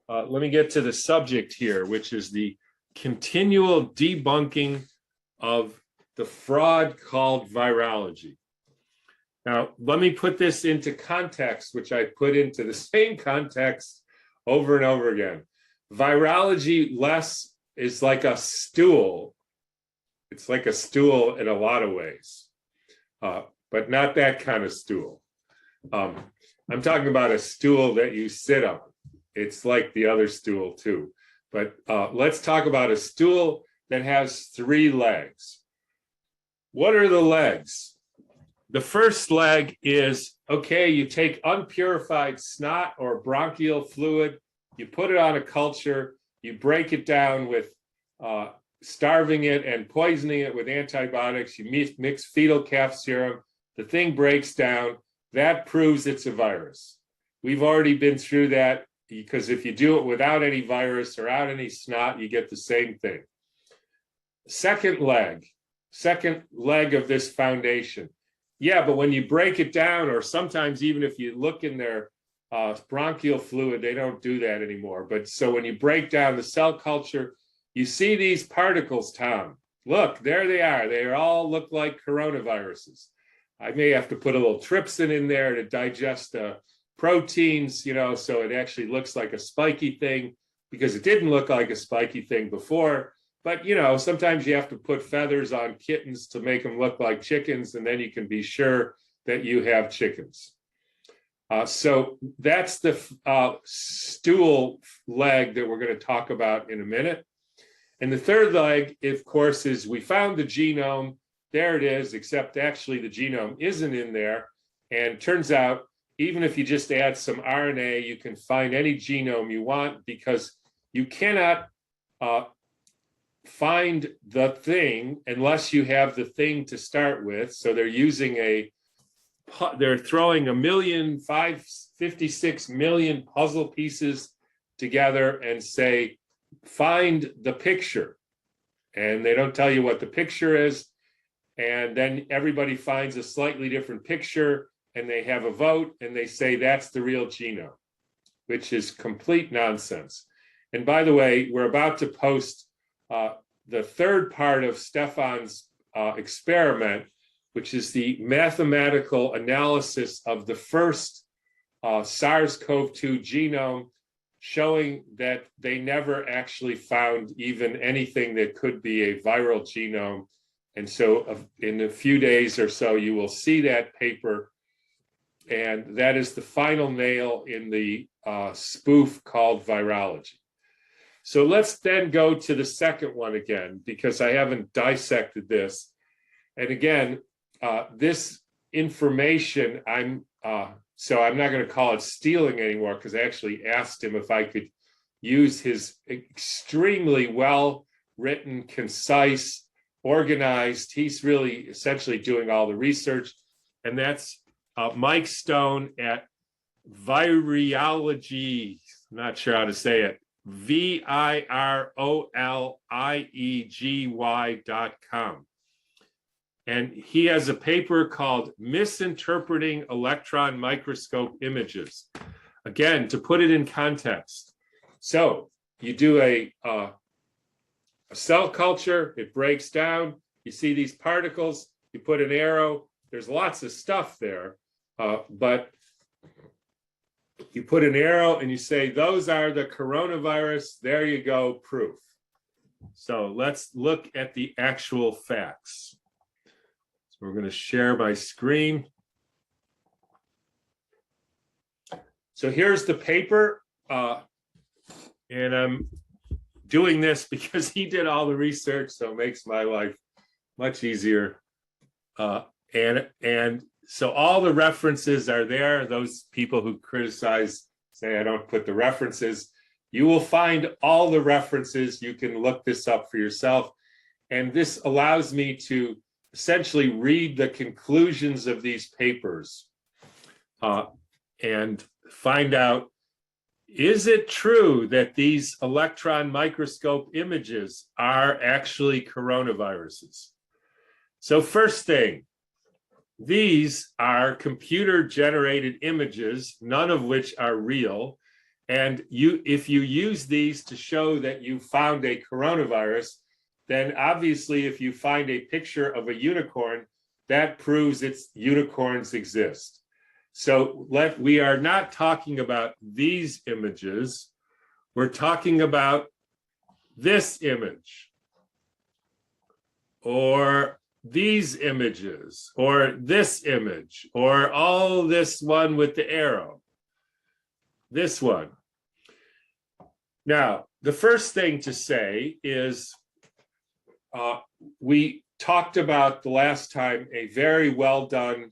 let me get to the subject here, which is the continual debunking of the fraud called virology. Now, let me put this into context, which I put into the same context over and over again. Virology is like a stool. It's like a stool in a lot of ways, but not that kind of stool. I'm talking about a stool that you sit on. It's like the other stool too. But let's talk about a stool that has 3 legs. What are the legs? The first leg is, okay, you take unpurified snot or bronchial fluid, you put it on a culture, you break it down with starving it and poisoning it with antibiotics, you mix fetal calf serum, the thing breaks down, that proves it's a virus. We've already been through that, because if you do it without any virus or without any snot, you get the same thing. Second leg of this foundation. Yeah, but when you break it down, or sometimes even if you look in their bronchial fluid, they don't do that anymore. But so when you break down the cell culture, you see these particles, Tom. Look, there they are. They all look like coronaviruses. I may have to put a little trypsin in there to digest the proteins, so it actually looks like a spiky thing, because it didn't look like a spiky thing before. But, sometimes you have to put feathers on kittens to make them look like chickens, and then you can be sure that you have chickens. So that's the stool leg that we're going to talk about in a minute. And the third leg, of course, is we found the genome. There it is, except actually the genome isn't in there. And it turns out, even if you just add some RNA, you can find any genome you want, because you cannot find the thing unless you have the thing to start with. So they're throwing 56 million puzzle pieces together and say, find the picture. And they don't tell you what the picture is. And then everybody finds a slightly different picture, and they have a vote, and they say that's the real genome, which is complete nonsense. And by the way, we're about to post the third part of Stefan's experiment, which is the mathematical analysis of the first SARS-CoV-2 genome, showing that they never actually found even anything that could be a viral genome. And so in a few days or so, you will see that paper. And that is the final nail in the spoof called virology. So let's then go to the second one again, because I haven't dissected this. And again, this information, so I'm not going to call it stealing anymore, because I actually asked him if I could use his extremely well-written, concise, organized. He's really essentially doing all the research. And that's Mike Stone at Virology. I'm not sure how to say it. virology.com. And he has a paper called Misinterpreting Electron Microscope Images. Again, to put it in context. So you do a cell culture, it breaks down, you see these particles, you put an arrow, there's lots of stuff there, but you put an arrow and you say, those are the coronavirus, there you go, proof. So let's look at the actual facts. So we're going to share my screen. So here's the paper, and I'm doing this because he did all the research, so it makes my life much easier. And so all the references are there. Those people who criticize, say I don't put the references, you will find all the references. You can look this up for yourself. And this allows me to essentially read the conclusions of these papers and find out, is it true that these electron microscope images are actually coronaviruses? So first thing, these are computer-generated images, none of which are real. And if you use these to show that you found a coronavirus, then obviously if you find a picture of a unicorn, that proves unicorns exist. So we are not talking about these images. We're talking about this image, or these images, or this image, or all this one with the arrow, this one. Now, the first thing to say is we talked about the last time a very well done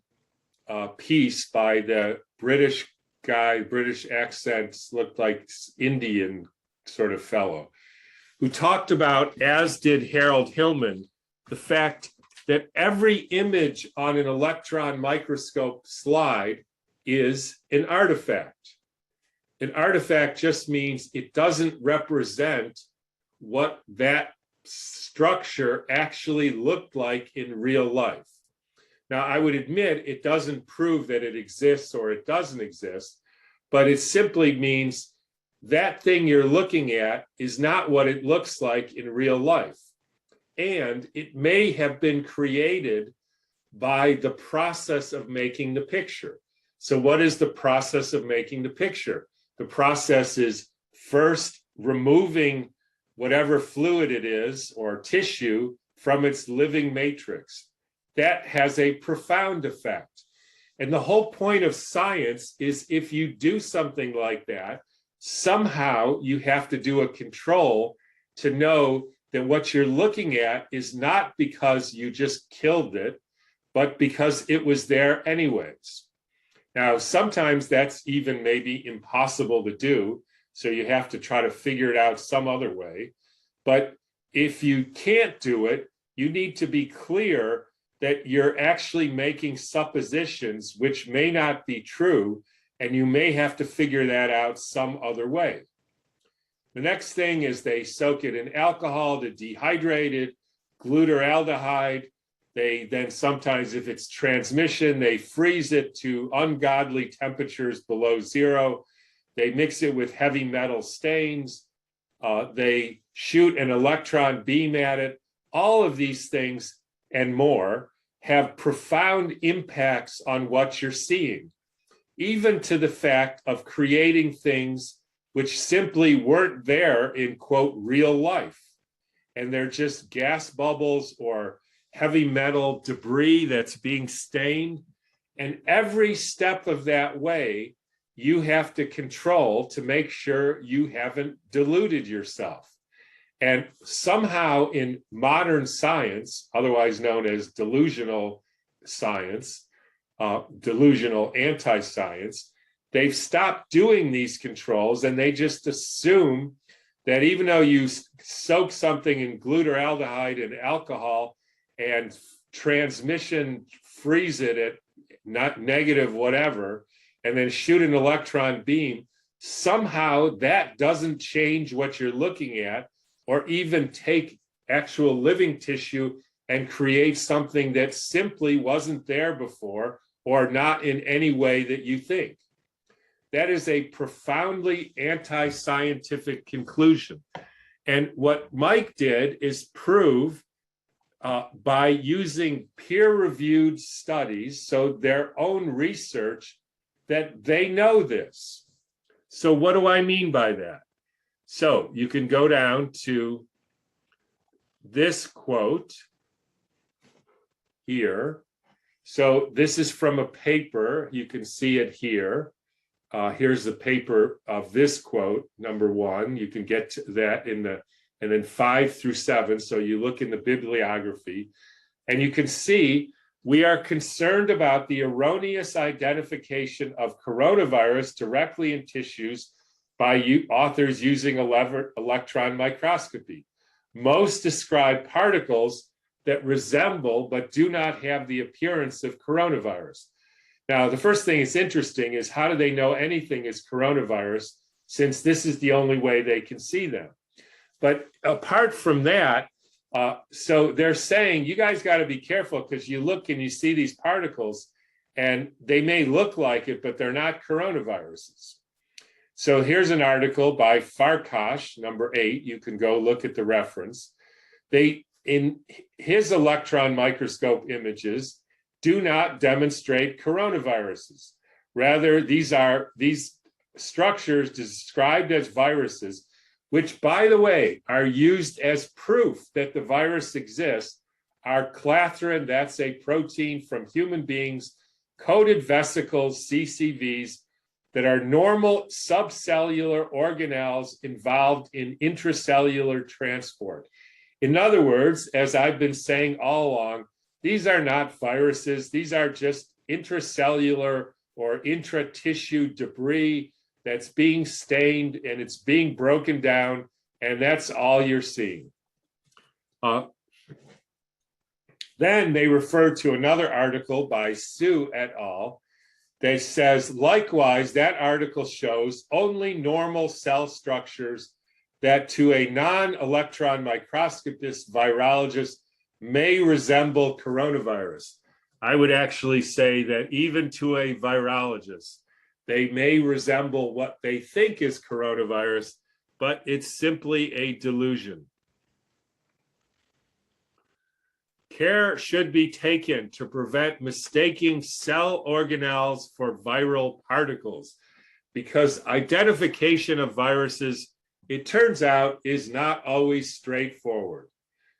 piece by the British guy, British accents, looked like Indian sort of fellow, who talked about, as did Harold Hillman, the fact that every image on an electron microscope slide is an artifact. An artifact just means it doesn't represent what that structure actually looked like in real life. Now, I would admit it doesn't prove that it exists or it doesn't exist, but it simply means that thing you're looking at is not what it looks like in real life. And it may have been created by the process of making the picture. So what is the process of making the picture? The process is first removing whatever fluid it is or tissue from its living matrix. That has a profound effect. And the whole point of science is if you do something like that, somehow you have to do a control to know that what you're looking at is not because you just killed it, but because it was there anyways. Now, sometimes that's even maybe impossible to do, so you have to try to figure it out some other way. But if you can't do it, you need to be clear that you're actually making suppositions which may not be true, and you may have to figure that out some other way. The next thing is they soak it in alcohol to dehydrate it, glutaraldehyde. They then sometimes, if it's transmission, they freeze it to ungodly temperatures below zero. They mix it with heavy metal stains. They shoot an electron beam at it. All of these things and more have profound impacts on what you're seeing, even to the fact of creating things which simply weren't there in, quote, real life. And they're just gas bubbles or heavy metal debris that's being stained. And every step of that way, you have to control to make sure you haven't deluded yourself. And somehow in modern science, otherwise known as delusional science, delusional anti-science, they've stopped doing these controls, and they just assume that even though you soak something in glutaraldehyde and alcohol and transmission freeze it at not negative whatever, and then shoot an electron beam, somehow that doesn't change what you're looking at, or even take actual living tissue and create something that simply wasn't there before, or not in any way that you think. That is a profoundly anti-scientific conclusion. And what Mike did is prove by using peer-reviewed studies, so their own research, that they know this. So what do I mean by that? So you can go down to this quote here. So this is from a paper. You can see it here. Here's the paper of this quote, number 1. You can get to that in the, and then 5 through 7. So you look in the bibliography, and you can see we are concerned about the erroneous identification of coronavirus directly in tissues by authors using electron microscopy. Most describe particles that resemble but do not have the appearance of coronavirus. Now, the first thing that's interesting is, how do they know anything is coronavirus, since this is the only way they can see them? But apart from that, so they're saying, you guys got to be careful, because you look and you see these particles and they may look like it, but they're not coronaviruses. So here's an article by Farkash, number 8. You can go look at the reference. In his electron microscope images do not demonstrate coronaviruses. Rather, these structures described as viruses, which, by the way, are used as proof that the virus exists, are clathrin, that's a protein from human beings, coated vesicles, CCVs, that are normal subcellular organelles involved in intracellular transport. In other words, as I've been saying all along, these are not viruses. These are just intracellular or intra-tissue debris that's being stained and it's being broken down, and that's all you're seeing. Then they refer to another article by Su et al. That says, likewise, that article shows only normal cell structures that to a non-electron microscopist virologist may resemble coronavirus. I would actually say that even to a virologist, they may resemble what they think is coronavirus, but it's simply a delusion. Care should be taken to prevent mistaking cell organelles for viral particles, because identification of viruses, it turns out, is not always straightforward.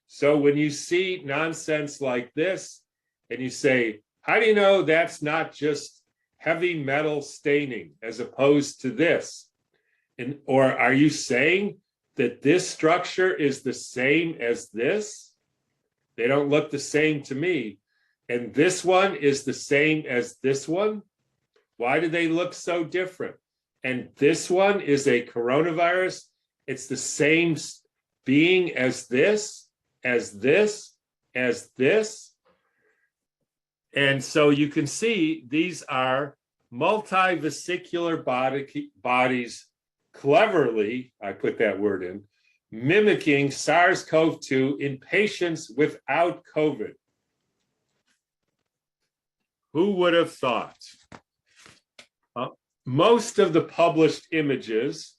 So when you see nonsense like this and you say, how do you know that's not just heavy metal staining as opposed to this? Or are you saying that this structure is the same as this? They don't look the same to me. And this one is the same as this one? Why do they look so different? And this one is a coronavirus. It's the same being as this, as this, as this. And so you can see these are multivesicular bodies cleverly, I put that word in, mimicking SARS-CoV-2 in patients without COVID. Who would have thought? Most of the published images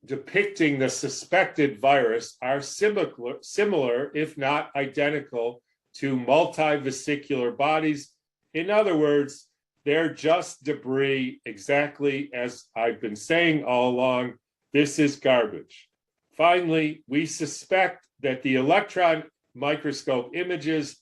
depicting the suspected virus are similar, if not identical, to multivesicular bodies. In other words, they're just debris, exactly as I've been saying all along. This is garbage. Finally, we suspect that the electron microscope images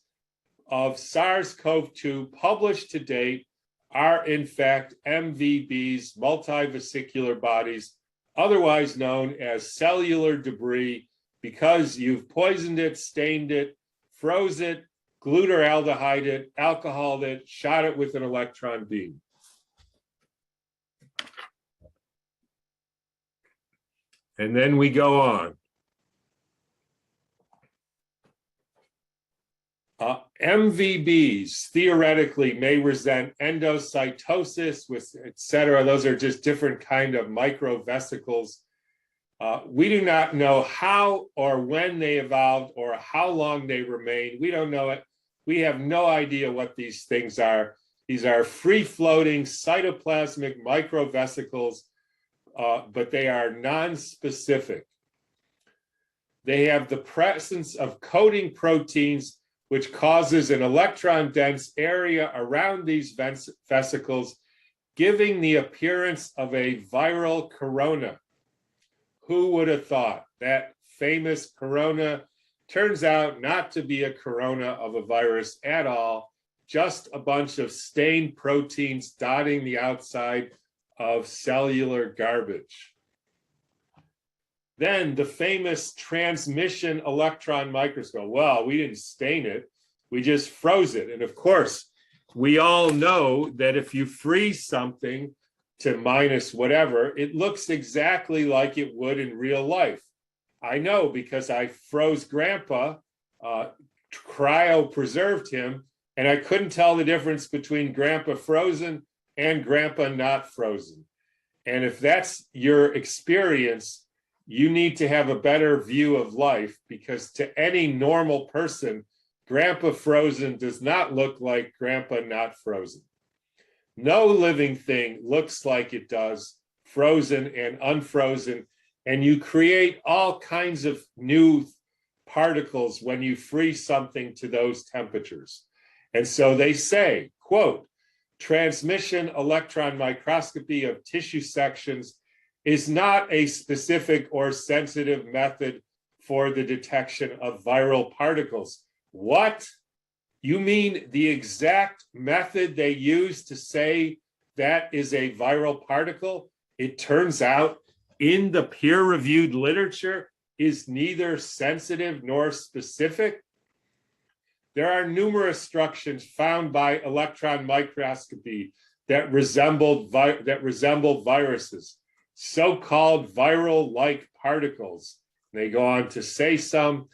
of SARS-CoV-2 published to date are in fact MVBs, multivesicular bodies, otherwise known as cellular debris, because you've poisoned it, stained it, froze it, glutaraldehyde it, alcoholed it, shot it with an electron beam. And then we go on. MVBs theoretically may resent endocytosis, with etc. Those are just different kind of microvesicles. We do not know how or when they evolved or how long they remain. We don't know it. We have no idea what these things are. These are free-floating cytoplasmic microvesicles, but they are non-specific. They have the presence of coating proteins, which causes an electron-dense area around these vesicles, giving the appearance of a viral corona. Who would have thought? That famous corona turns out not to be a corona of a virus at all, just a bunch of stained proteins dotting the outside of cellular garbage. Then the famous transmission electron microscope. Well, we didn't stain it, we just froze it. And of course, we all know that if you freeze something to minus whatever, it looks exactly like it would in real life. I know because I froze Grandpa, cryo-preserved him, and I couldn't tell the difference between Grandpa frozen and Grandpa not frozen. And if that's your experience, you need to have a better view of life, because to any normal person, Grandpa frozen does not look like Grandpa not frozen. No living thing looks like it does frozen and unfrozen, and you create all kinds of new particles when you freeze something to those temperatures. And so they say, quote, transmission electron microscopy of tissue sections is not a specific or sensitive method for the detection of viral particles. What? You mean the exact method they use to say that is a viral particle? It turns out in the peer-reviewed literature is neither sensitive nor specific. There are numerous structures found by electron microscopy that resemble viruses, so-called viral-like particles. They go on to say some.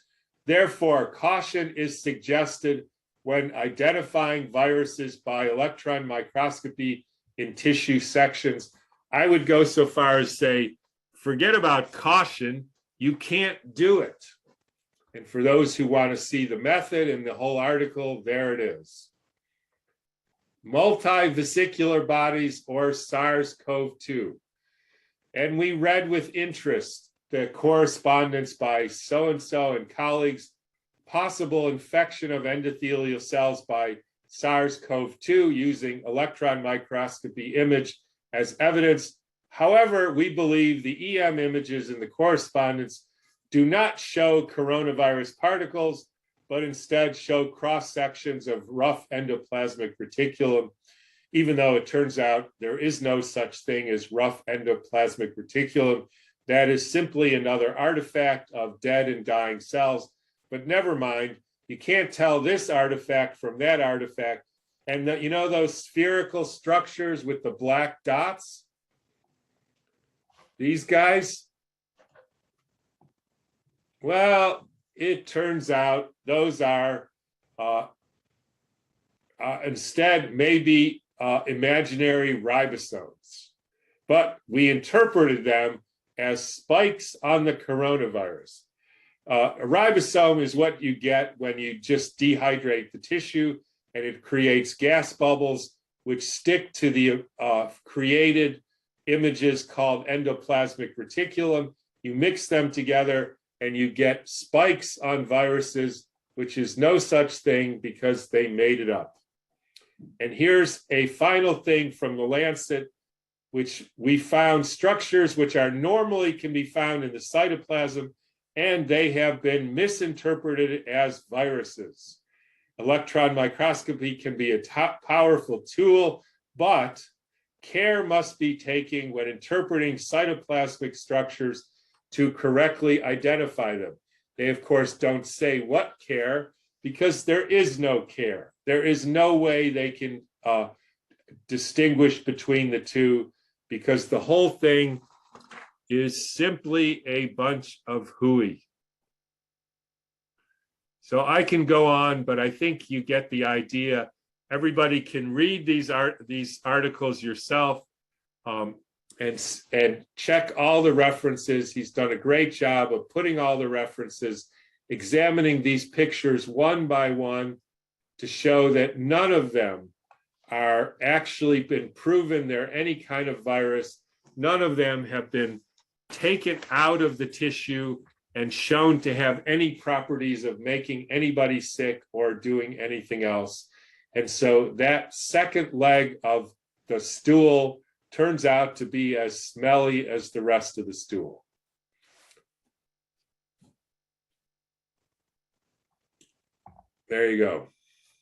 Therefore, caution is suggested when identifying viruses by electron microscopy in tissue sections. I would go so far as say, forget about caution, you can't do it. And for those who want to see the method and the whole article, there it is. Multivesicular bodies or SARS-CoV-2. And we read with interest the correspondence by so-and-so and colleagues, possible infection of endothelial cells by SARS-CoV-2 using electron microscopy image as evidence. However, we believe the EM images in the correspondence do not show coronavirus particles, but instead show cross-sections of rough endoplasmic reticulum, even though it turns out there is no such thing as rough endoplasmic reticulum. That is simply another artifact of dead and dying cells. But never mind, you can't tell this artifact from that artifact. And you know those spherical structures with the black dots? These guys? Well, it turns out those are instead maybe imaginary ribosomes. But we interpreted them as spikes on the coronavirus. A ribosome is what you get when you just dehydrate the tissue, and it creates gas bubbles which stick to the created images called endoplasmic reticulum. You mix them together and you get spikes on viruses, which is no such thing because they made it up. And here's a final thing from the Lancet, which we found structures which are normally can be found in the cytoplasm, and they have been misinterpreted as viruses. Electron microscopy can be a powerful tool, but care must be taken when interpreting cytoplasmic structures to correctly identify them. They, of course, don't say what care because there is no care. There is no way they can distinguish between the two because the whole thing is simply a bunch of hooey. So I can go on, but I think you get the idea. Everybody can read these articles yourself and check all the references. He's done a great job of putting all the references, examining these pictures one by one to show that none of them are actually been proven they're any kind of virus. None of them have been taken out of the tissue and shown to have any properties of making anybody sick or doing anything else. And so that second leg of the stool turns out to be as smelly as the rest of the stool. There you go.